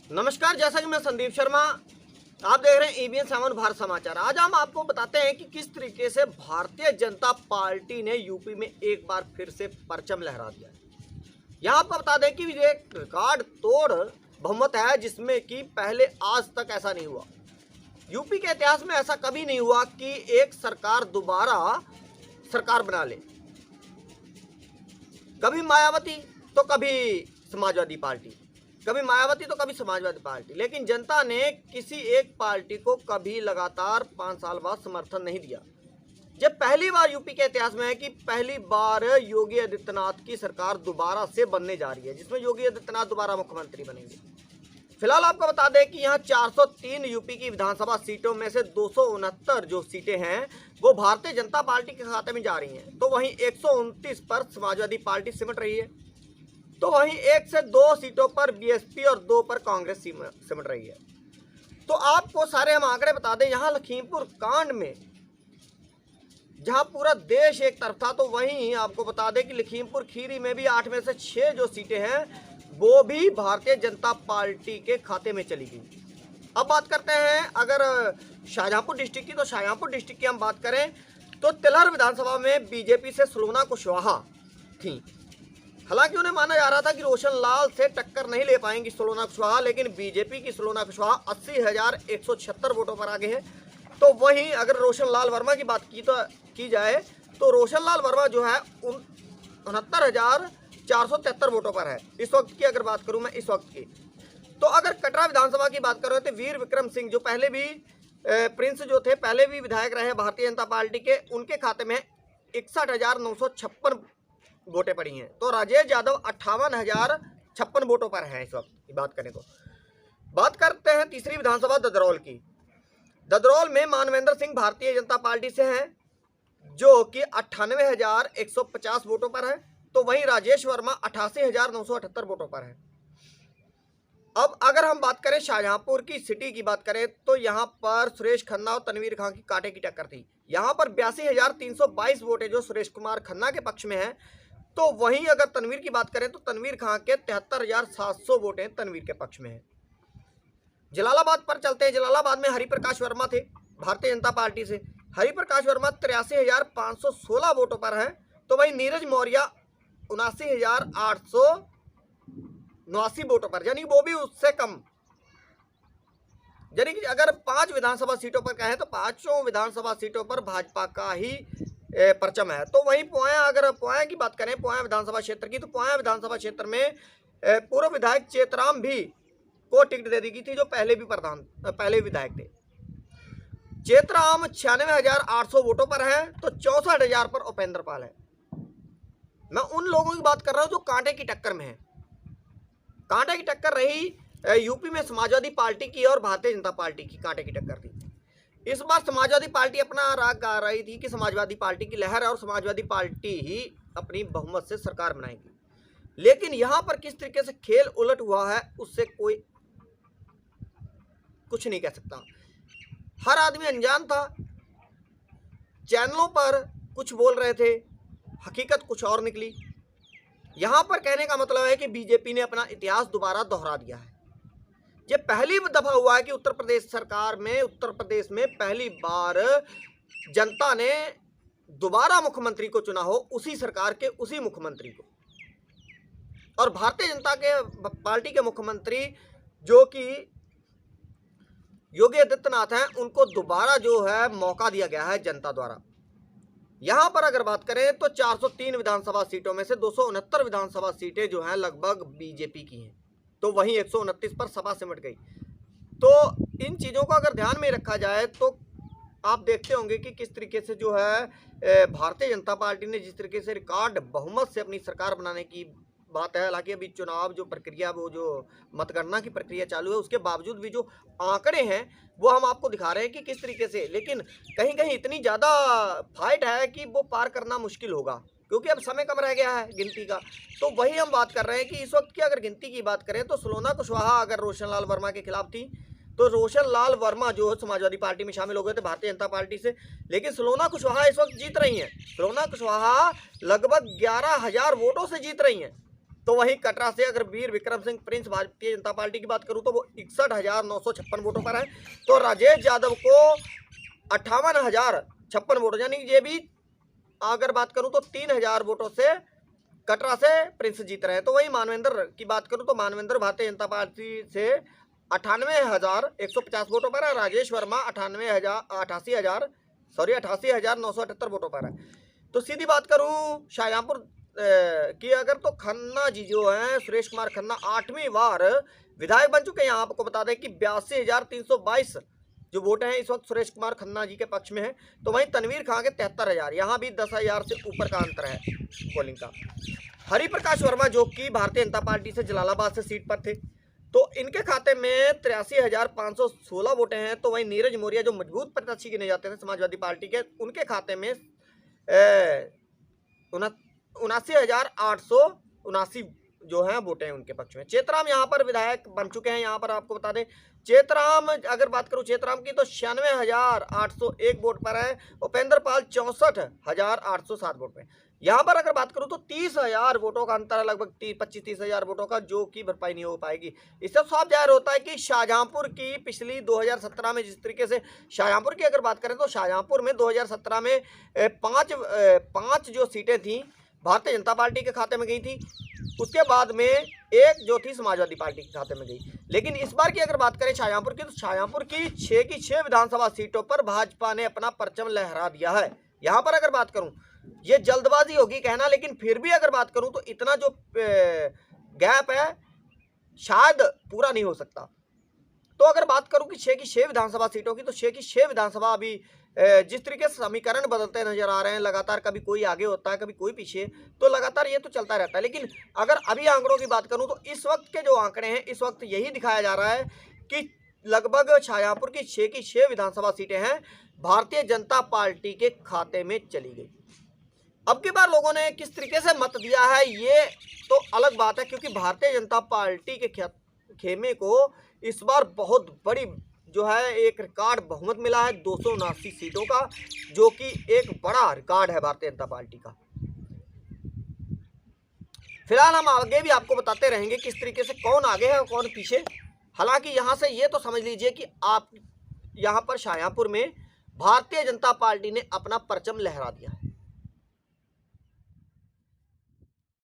नमस्कार, जैसा कि मैं संदीप शर्मा, आप देख रहे हैं एबीएन 7 भारत समाचार। आज हम आपको बताते हैं कि किस तरीके से भारतीय जनता पार्टी ने यूपी में एक बार फिर से परचम लहरा दिया है। यहाँ आपको बता दें कि ये एक रिकॉर्ड तोड़ बहुमत है, जिसमें कि पहले आज तक ऐसा नहीं हुआ। यूपी के इतिहास में ऐसा कभी नहीं हुआ कि एक सरकार दोबारा सरकार बना ले। कभी मायावती तो कभी समाजवादी पार्टी, कभी मायावती तो कभी समाजवादी पार्टी, लेकिन जनता ने किसी एक पार्टी को कभी लगातार 5 साल बाद समर्थन नहीं दिया। ये पहली बार यूपी के इतिहास में है कि पहली बार योगी आदित्यनाथ की सरकार दोबारा से बनने जा रही है, जिसमें योगी आदित्यनाथ दोबारा मुख्यमंत्री बनेंगे। फिलहाल आपको बता दें कि यहाँ 403 यूपी की विधानसभा सीटों में से 269 जो सीटें हैं वो भारतीय जनता पार्टी के खाते में जा रही हैं। तो वहीं 129 पर समाजवादी पार्टी सिमट रही है, तो वहीं 1 से 2 सीटों पर बीएसपी और 2 पर कांग्रेस सिमट रही है। तो आपको सारे हम आंकड़े बता दें, यहाँ लखीमपुर कांड में जहां पूरा देश एक तरफ था, तो वहीं आपको बता दें कि लखीमपुर खीरी में भी 8 में से 6 जो सीटें हैं वो भी भारतीय जनता पार्टी के खाते में चली गई। अब बात करते हैं अगर शाहजहांपुर डिस्ट्रिक्ट की, तो शाहजहांपुर डिस्ट्रिक्ट की हम बात करें तो तिलहर विधानसभा में बीजेपी से सुलोना कुशवाहा थी। हालांकि उन्हें माना जा रहा था कि रोशन लाल से टक्कर नहीं ले पाएंगी सुलोना कुशवाहा, लेकिन बीजेपी की सुलोना कुशवाहा 80,176 वोटों पर आगे है। तो वहीं अगर रोशन लाल वर्मा की बात की जाए तो रोशन लाल वर्मा जो है 69,473 वोटों पर है इस वक्त की। अगर बात करूं मैं इस वक्त की, तो अगर कटरा विधानसभा की बात करें तो वीर विक्रम सिंह जो पहले भी प्रिंस जो थे, पहले भी विधायक रहे भारतीय जनता पार्टी के, उनके खाते में 61,956 वोटें पड़ी हैं। तो राजेश यादव 58,056 वोटों पर हैं इस वक्त की बात करें तो। बात करते हैं तीसरी विधानसभा ददरौल की। ददरौल में मानवेंद्र सिंह भारतीय जनता पार्टी से हैं जो कि 98,150 वोटों पर है। तो वहीं राजेश वर्मा 88,978 वोटों पर है। अब अगर हम बात करें शाहजहांपुर की सिटी की बात करें तो यहाँ पर सुरेश खन्ना और तनवीर खां की कांटे की टक्कर थी। यहाँ पर 82,322 वोटें जो सुरेश कुमार खन्ना के पक्ष में है। तो वहीं अगर तनवीर की बात करें तो तनवीर खां के 73,700 वोटें तनवीर के पक्ष में है। जलालाबाद पर चलते हैं। जलालाबाद में हरिप्रकाश वर्मा थे भारतीय जनता पार्टी से। हरिप्रकाश वर्मा 83,516 वोटों पर हैं। तो वहीं नीरज मौर्य 79,889 वोटों पर, यानी वो भी उससे कम। यानी कि अगर 5 विधानसभा सीटों पर कहें तो 5 विधानसभा सीटों पर भाजपा का ही परचम है। तो वहीं अगर पोया की बात करें, पोया विधानसभा क्षेत्र की, तो पोया विधानसभा क्षेत्र में पूर्व विधायक चेतराम भी को टिकट दे दी गई थी, जो पहले विधायक थे। चेतराम 96,800 वोटों पर है। तो 64,000 पर उपेंद्र पाल है। मैं उन लोगों की बात कर रहा हूं जो कांटे की टक्कर में है। कांटे की टक्कर रही यूपी में समाजवादी पार्टी की और भारतीय जनता पार्टी की कांटे की टक्कर थी। इस बार समाजवादी पार्टी अपना राग गा रही थी कि समाजवादी पार्टी की लहर है और समाजवादी पार्टी ही अपनी बहुमत से सरकार बनाएगी। लेकिन यहां पर किस तरीके से खेल उलट हुआ है उससे कोई कुछ नहीं कह सकता। हर आदमी अनजान था। चैनलों पर कुछ बोल रहे थे, हकीकत कुछ और निकली। यहां पर कहने का मतलब है कि बीजेपी ने अपना इतिहास दोबारा दोहरा दिया है। ये पहली दफा हुआ है कि उत्तर प्रदेश में पहली बार जनता ने दोबारा मुख्यमंत्री को चुना हो, उसी सरकार के उसी मुख्यमंत्री को। और भारतीय जनता पार्टी के मुख्यमंत्री जो कि योगी आदित्यनाथ हैं, उनको दोबारा जो है मौका दिया गया है जनता द्वारा। यहां पर अगर बात करें तो 403 विधानसभा सीटों में से 269 विधानसभा सीटें जो हैं लगभग बीजेपी की हैं। तो वहीं 129 पर सपा सिमट गई। तो इन चीज़ों को अगर ध्यान में रखा जाए तो आप देखते होंगे कि किस तरीके से जो है भारतीय जनता पार्टी ने जिस तरीके से रिकॉर्ड बहुमत से अपनी सरकार बनाने की बात है। हालांकि अभी चुनाव जो प्रक्रिया, वो जो मतगणना की प्रक्रिया चालू है, उसके बावजूद भी जो आंकड़े हैं वो हम आपको दिखा रहे हैं कि किस तरीके से, लेकिन कहीं कहीं इतनी ज़्यादा फाइट है कि वो पार करना मुश्किल होगा, क्योंकि अब समय कम रह गया है गिनती का। तो वही हम बात कर रहे हैं कि इस वक्त की अगर गिनती की बात करें तो सुलोना कुशवाहा अगर रोशन लाल वर्मा के खिलाफ थी, तो रोशन लाल वर्मा जो समाजवादी पार्टी में शामिल हो गए थे भारतीय जनता पार्टी से, लेकिन सुलोना कुशवाहा इस वक्त जीत रही हैं। सुलोना कुशवाहा लगभग 11,000 वोटों से जीत रही हैं। तो वहीं कटरा से अगर वीर विक्रम सिंह प्रिंस भारतीय जनता पार्टी की बात करूं तो वो 61,956 वोटों पर है। तो राजेश यादव को 58,056 वोटों, यानी ये भी अगर बात करूं तो 3,000 वोटों से कटरा से प्रिंस जीत रहे हैं। तो वहीं मानवेंद्र की बात करूं तो मानवेंद्र भारतीय जनता पार्टी से 98,150 वोटों पर है। राजेश वर्मा 88,978 वोटों पर है। तो सीधी बात करूं शाहजहांपुर की अगर, तो खन्ना जी जो हैं, सुरेश कुमार खन्ना 8वीं बार विधायक बन चुके हैं। यहाँ आपको बता दें कि 82,322 जो वोट हैं इस वक्त सुरेश कुमार खन्ना जी के पक्ष में है। तो वहीं तनवीर खां के 73,000, यहाँ भी 10,000 से ऊपर का अंतर है पोलिंग का। हरिप्रकाश वर्मा जो कि भारतीय जनता पार्टी से जलालाबाद से सीट पर थे, तो इनके खाते में 83,516 वोटें हैं। तो वहीं नीरज मौर्य जो मजबूत प्रत्याशी गिने जाते थे समाजवादी पार्टी के, उनके खाते में 79,879 जो है वोटें हैं उनके पक्ष में। चेतराम यहाँ पर विधायक बन चुके हैं। यहाँ पर आपको बता दें चेतराम, अगर बात करूँ चेतराम की, तो 96,801 वोट पर है। उपेंद्र पाल 64,807 वोट पे। यहाँ पर अगर बात करूँ तो 30,000 वोटों का अंतर है, लगभग 25-30,000 वोटों का, जो कि भरपाई नहीं हो पाएगी। इससे साफ जाहिर होता है कि शाहजहांपुर की पिछली 2017 में जिस तरीके से शाहजहांपुर की अगर बात करें तो शाहजहांपुर में 2017 में पाँच जो सीटें थी भारतीय जनता पार्टी के खाते में गई थी, उसके बाद में एक जो थी समाजवादी पार्टी के खाते में गई। लेकिन इस बार की अगर बात करें शाहजहांपुर की, तो शाहजहांपुर की 6 की 6 विधानसभा सीटों पर भाजपा ने अपना परचम लहरा दिया है। यहाँ पर अगर बात करूं, ये जल्दबाजी होगी कहना, लेकिन फिर भी अगर बात करूं तो इतना जो गैप है शायद पूरा नहीं हो सकता। तो अगर बात करूं कि 6 की 6 विधानसभा सीटों की, तो 6 की 6 विधानसभा अभी जिस तरीके से समीकरण बदलते नजर आ रहे हैं, लगातार कभी कोई आगे होता है कभी कोई पीछे, तो लगातार ये तो चलता रहता है। लेकिन अगर अभी आंकड़ों की बात करूं तो इस वक्त के जो आंकड़े हैं, इस वक्त यही दिखाया जा रहा है कि लगभग शाहजहांपुर की 6 की 6 विधानसभा सीटें हैं भारतीय जनता पार्टी के खाते में चली गई। अब की बार लोगों ने किस तरीके से मत दिया है ये तो अलग बात है, क्योंकि भारतीय जनता पार्टी के खेमे को इस बार बहुत बड़ी जो है एक रिकॉर्ड बहुमत मिला है 279 सीटों का, जो कि एक बड़ा रिकॉर्ड है भारतीय जनता पार्टी का। फिलहाल हम आगे भी आपको बताते रहेंगे किस तरीके से कौन आगे है और कौन पीछे। हालांकि यहां से ये तो समझ लीजिए कि आप यहां पर शाहजहांपुर में भारतीय जनता पार्टी ने अपना परचम लहरा दिया है।